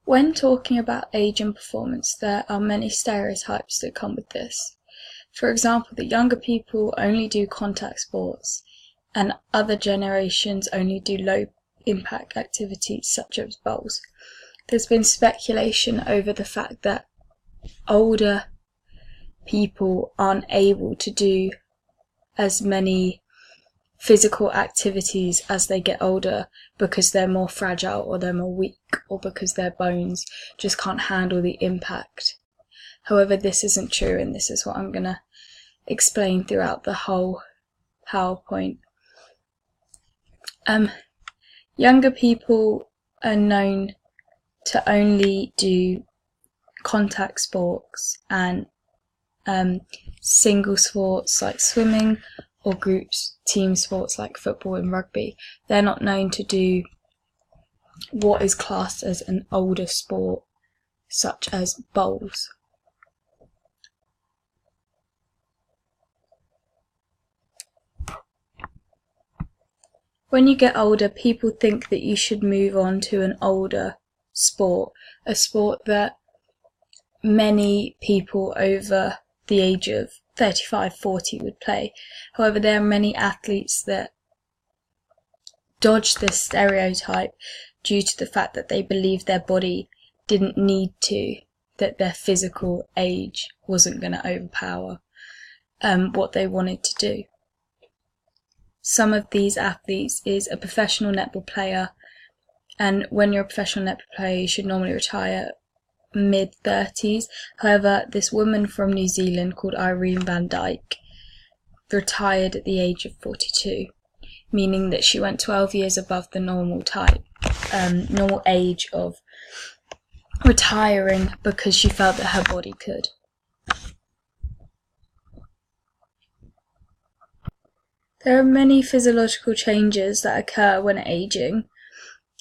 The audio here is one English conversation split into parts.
When talking about age and performance, there are many stereotypes that come with this. For example, that younger people only do contact sports and other generations only do low impact activities such as bowls. There's been speculation over the fact that older people aren't able to do as many physical activities as they get older because they're more fragile or they're more weak or because their bones just can't handle the impact. However, this isn't true, and this is what I'm going to explain throughout the whole PowerPoint. Younger people are known to only do contact sports and single sports like swimming or groups, team sports like football and rugby. They're not known to do what is classed as an older sport, such as bowls. When you get older, people think that you should move on to an older sport, a sport that many people over the age of 35, 40 would play. However, there are many athletes that dodge this stereotype due to the fact that they believe their body didn't need to, that their physical age wasn't going to overpower what they wanted to do. Some of these athletes is a professional netball player, and when you're a professional netball player, you should normally retire mid-30s. However, this woman from New Zealand called Irene van Dijk retired at the age of 42, meaning that she went 12 years above the normal age of retiring because she felt that her body could. There are many physiological changes that occur when aging.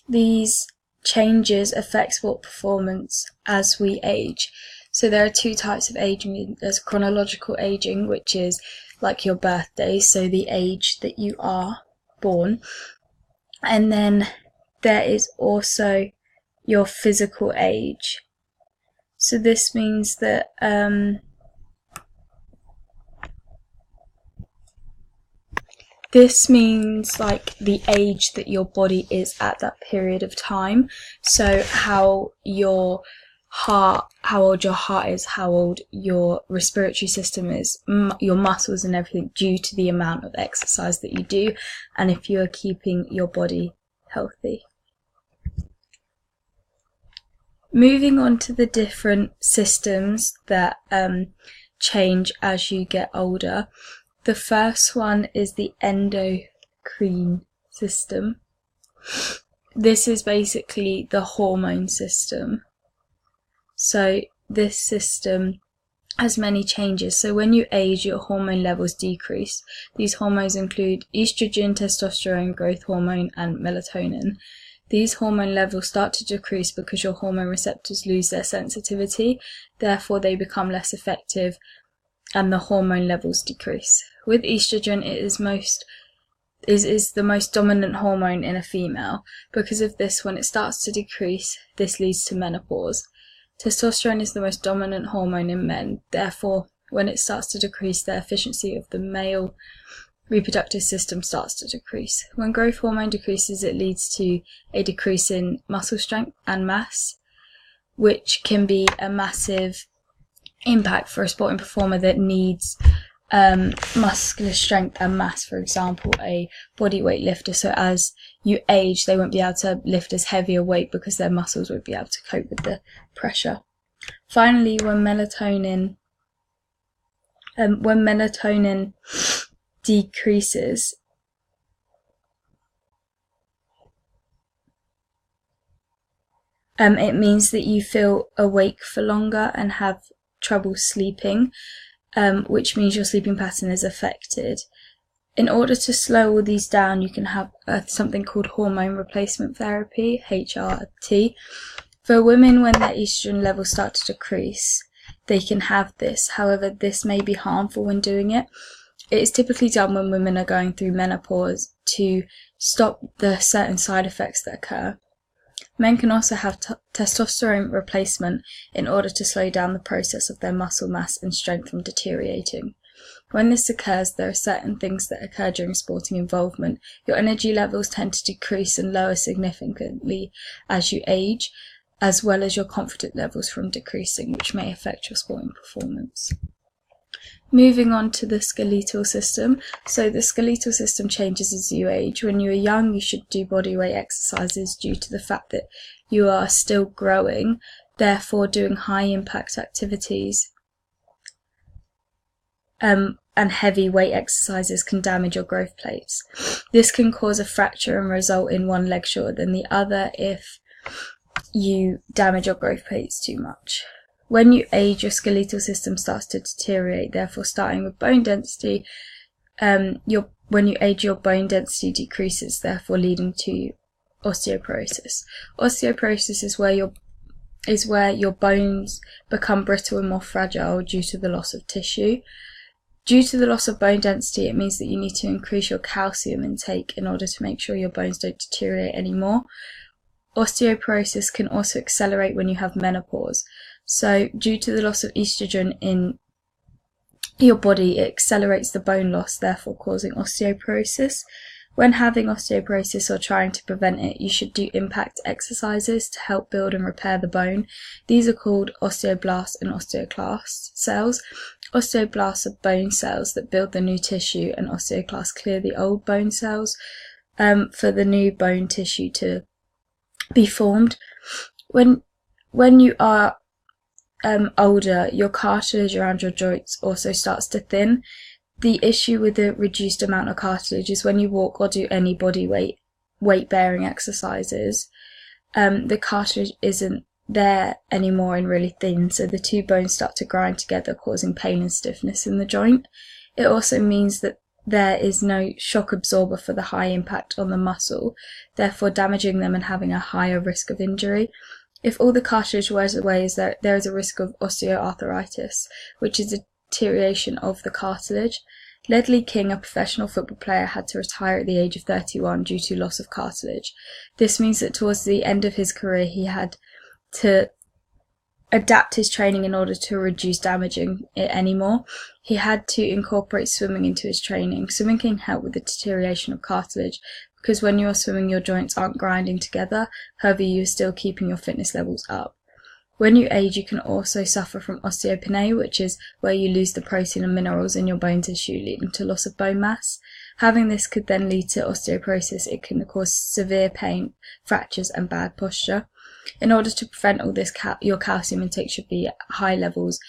These changes affect sport performance as we age. So there are two types of aging. There's chronological aging, which is like your birthday, so the age that you are born. And then there is also your physical age. So this means that like the age that your body is at that period of time. So how old your heart is, how old your respiratory system is, your muscles and everything, due to the amount of exercise that you do, and if you are keeping your body healthy. Moving on to the different systems that change as you get older. The first one is the endocrine system. This is basically the hormone system. So this system has many changes. So when you age, your hormone levels decrease. These hormones include estrogen, testosterone, growth hormone, and melatonin. These hormone levels start to decrease because your hormone receptors lose their sensitivity. Therefore, they become less effective and the hormone levels decrease. With estrogen, it is the most dominant hormone in a female. Because of this, when it starts to decrease, this leads to menopause. Testosterone is the most dominant hormone in men. Therefore, when it starts to decrease, the efficiency of the male reproductive system starts to decrease. When growth hormone decreases, it leads to a decrease in muscle strength and mass, which can be a massive impact for a sporting performer that needs muscular strength and mass. For example, a bodyweight lifter. So as you age, they won't be able to lift as heavy a weight because their muscles won't be able to cope with the pressure. Finally, when melatonin decreases, it means that you feel awake for longer and have trouble sleeping, which means your sleeping pattern is affected. In order to slow all these down, you can have something called hormone replacement therapy, HRT. For women, when their estrogen levels start to decrease, they can have this. However, this may be harmful when doing it. It is typically done when women are going through menopause to stop the certain side effects that occur. Men can also have testosterone replacement in order to slow down the process of their muscle mass and strength from deteriorating. When this occurs, there are certain things that occur during sporting involvement. Your energy levels tend to decrease and lower significantly as you age, as well as your confidence levels from decreasing, which may affect your sporting performance. Moving on to the skeletal system. So the skeletal system changes as you age. When you are young, you should do bodyweight exercises due to the fact that you are still growing. Therefore, doing high impact activities and heavy weight exercises can damage your growth plates. This can cause a fracture and result in one leg shorter than the other if you damage your growth plates too much. When you age, your skeletal system starts to deteriorate, therefore starting with bone density. When you age, your bone density decreases, therefore leading to osteoporosis. Osteoporosis is where your bones become brittle and more fragile due to the loss of tissue. Due to the loss of bone density, it means that you need to increase your calcium intake in order to make sure your bones don't deteriorate anymore. Osteoporosis can also accelerate when you have menopause. So, due to the loss of estrogen in your body, it accelerates the bone loss, therefore causing osteoporosis. When having osteoporosis or trying to prevent it, you should do impact exercises to help build and repair the bone. These are called osteoblasts and osteoclasts cells. Osteoblasts are bone cells that build the new tissue, and osteoclasts clear the old bone cells for the new bone tissue to be formed. When you are older, your cartilage around your joints also starts to thin. The issue with the reduced amount of cartilage is when you walk or do any body weight bearing exercises, the cartilage isn't there anymore and really thin, so the two bones start to grind together, causing pain and stiffness in the joint. It also means that there is no shock absorber for the high impact on the muscle, therefore damaging them and having a higher risk of injury. If all the cartilage wears away, there is a risk of osteoarthritis, which is a deterioration of the cartilage. Ledley King, a professional football player, had to retire at the age of 31 due to loss of cartilage. This means that towards the end of his career, he had to adapt his training in order to reduce damaging it anymore. He had to incorporate swimming into his training. Swimming can help with the deterioration of cartilage, because when you're swimming, your joints aren't grinding together, however you're still keeping your fitness levels up. When you age, you can also suffer from osteopenia, which is where you lose the protein and minerals in your bone tissue, leading to loss of bone mass. Having this could then lead to osteoporosis. It can cause severe pain, fractures and bad posture. In order to prevent all this, your calcium intake should be at high levels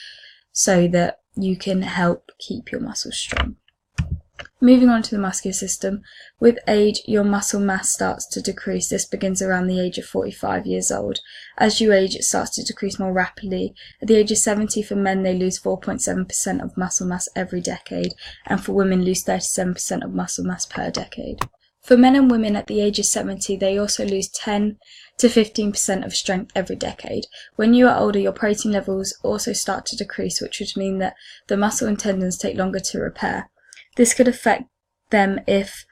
so that you can help keep your muscles strong. Moving on to the muscular system. With age, your muscle mass starts to decrease. This begins around the age of 45 years old. As you age, it starts to decrease more rapidly. At the age of 70 for men, they lose 4.7% of muscle mass every decade, and for women, lose 37% of muscle mass per decade. For men and women at the age of 70, they also lose 10 to 15% of strength every decade. When you are older, your protein levels also start to decrease, which would mean that the muscle and tendons take longer to repair. This could affect them if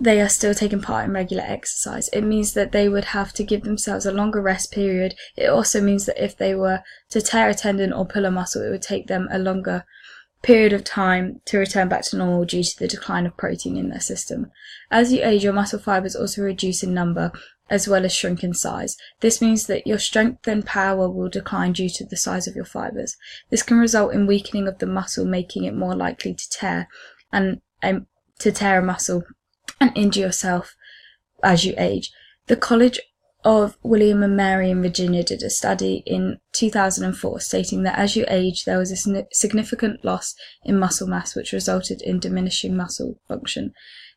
they are still taking part in regular exercise. It means that they would have to give themselves a longer rest period. It also means that if they were to tear a tendon or pull a muscle, it would take them a longer period of time to return back to normal due to the decline of protein in their system. As you age, your muscle fibers also reduce in number as well as shrink in size. This means that your strength and power will decline due to the size of your fibers. This can result in weakening of the muscle, making it more likely to tear a muscle and injure yourself as you age. The College of William and Mary in Virginia did a study in 2004 stating that as you age, there was a significant loss in muscle mass, which resulted in diminishing muscle function.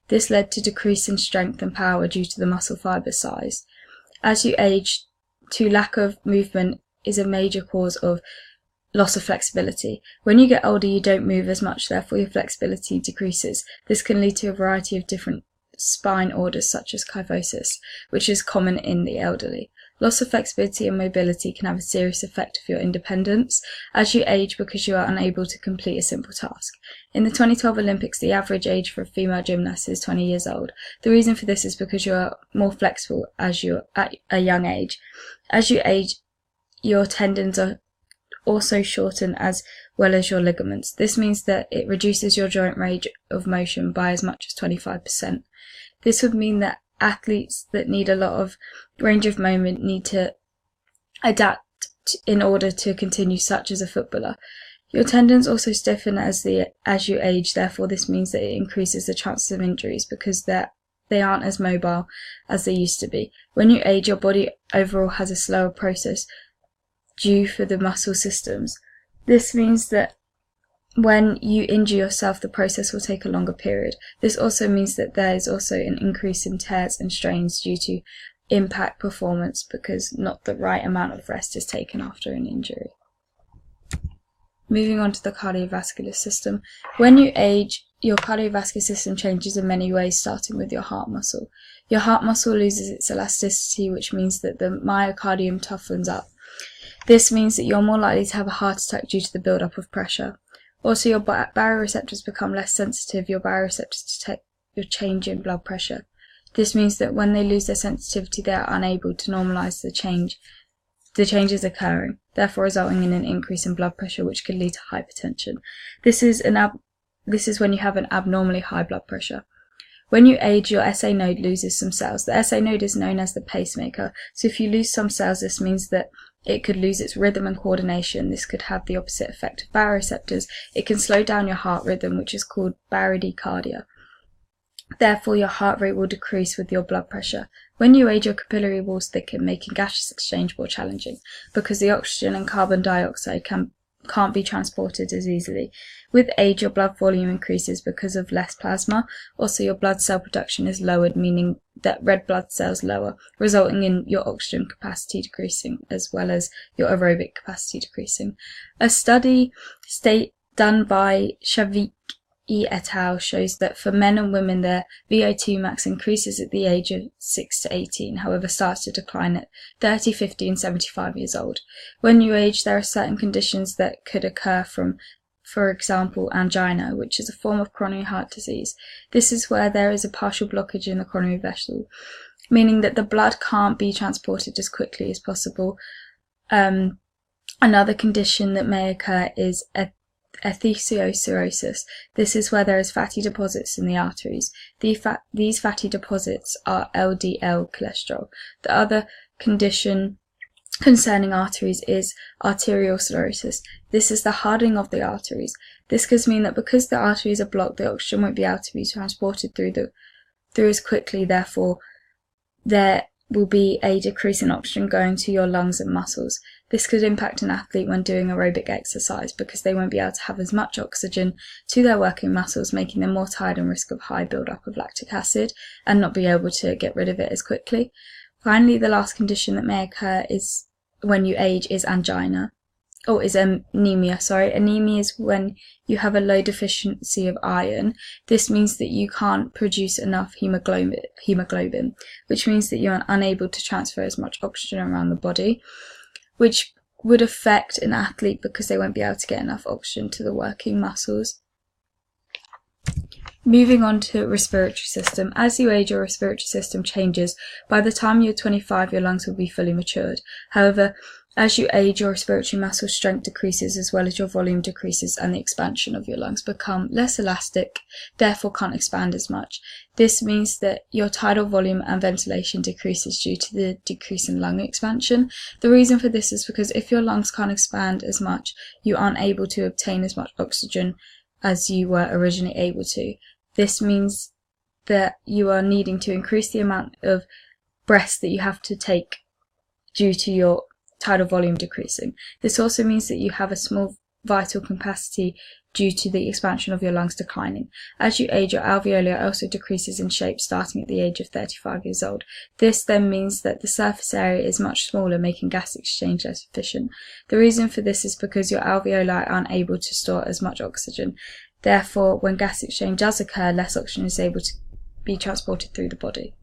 This led to decrease in strength and power due to the muscle fiber size. As you age, lack of movement is a major cause of loss of flexibility. When you get older, you don't move as much, therefore your flexibility decreases. This can lead to a variety of different spine orders such as kyphosis, which is common in the elderly. Loss of flexibility and mobility can have a serious effect of your independence as you age because you are unable to complete a simple task. In the 2012 Olympics, the average age for a female gymnast is 20 years old. The reason for this is because you are more flexible as you're at a young age. As you age, your tendons are also shorten as well as your ligaments. This means that it reduces your joint range of motion by as much as 25%. This would mean that athletes that need a lot of range of movement need to adapt in order to continue, such as a footballer. Your tendons also stiffen as you age, therefore this means that it increases the chances of injuries because they aren't as mobile as they used to be. When you age, your body overall has a slower process due for the muscle systems. This means that when you injure yourself, the process will take a longer period. This also means that there is also an increase in tears and strains due to impact performance because not the right amount of rest is taken after an injury. Moving on to the cardiovascular system. When you age, your cardiovascular system changes in many ways, starting with your heart muscle. Your heart muscle loses its elasticity, which means that the myocardium toughens up. This means that you're more likely to have a heart attack due to the build-up of pressure. Also, your baroreceptors become less sensitive. Your baroreceptors detect your change in blood pressure. This means that when they lose their sensitivity, they are unable to normalize the changes occurring, therefore resulting in an increase in blood pressure, which could lead to hypertension. This is when you have an abnormally high blood pressure. When you age, your SA node loses some cells. The SA node is known as the pacemaker, so if you lose some cells, this means that it could lose its rhythm and coordination. This could have the opposite effect of baroreceptors. It can slow down your heart rhythm, which is called barodicardia. Therefore, your heart rate will decrease with your blood pressure. When you age, your capillary walls thicken, making gaseous exchange more challenging, because the oxygen and carbon dioxide can't be transported as easily. With age, your blood volume increases because of less plasma. Also, your blood cell production is lowered, meaning that red blood cells lower, resulting in your oxygen capacity decreasing, as well as your aerobic capacity decreasing. A study done by Shavik et al. Shows that for men and women, their VO2 max increases at the age of 6 to 18, however starts to decline at 30, 50 and 75 years old. When you age, there are certain conditions that could occur from, for example, angina, which is a form of coronary heart disease. This is where there is a partial blockage in the coronary vessel, meaning that the blood can't be transported as quickly as possible. Another condition that may occur is atherosclerosis. This is where there is fatty deposits in the arteries. These fatty deposits are LDL cholesterol. The other condition concerning arteries is arteriosclerosis. This is the hardening of the arteries. This could mean that because the arteries are blocked, the oxygen won't be able to be transported through as quickly. Therefore, there will be a decrease in oxygen going to your lungs and muscles. This could impact an athlete when doing aerobic exercise because they won't be able to have as much oxygen to their working muscles, making them more tired and risk of high build-up of lactic acid and not be able to get rid of it as quickly. Finally, the last condition that may occur is when you age is anemia. Anemia is when you have a low deficiency of iron. This means that you can't produce enough hemoglobin, which means that you are unable to transfer as much oxygen around the body, which would affect an athlete because they won't be able to get enough oxygen to the working muscles. Moving on to respiratory system. As you age, your respiratory system changes. By the time you're 25, your lungs will be fully matured. However, as you age, your respiratory muscle strength decreases as well as your volume decreases and the expansion of your lungs become less elastic, therefore can't expand as much. This means that your tidal volume and ventilation decreases due to the decrease in lung expansion. The reason for this is because if your lungs can't expand as much, you aren't able to obtain as much oxygen as you were originally able to. This means that you are needing to increase the amount of breaths that you have to take due to your tidal volume decreasing. This also means that you have a small vital capacity due to the expansion of your lungs declining. As you age, your alveoli also decreases in shape starting at the age of 35 years old. This then means that the surface area is much smaller, making gas exchange less efficient. The reason for this is because your alveoli aren't able to store as much oxygen. Therefore, when gas exchange does occur, less oxygen is able to be transported through the body.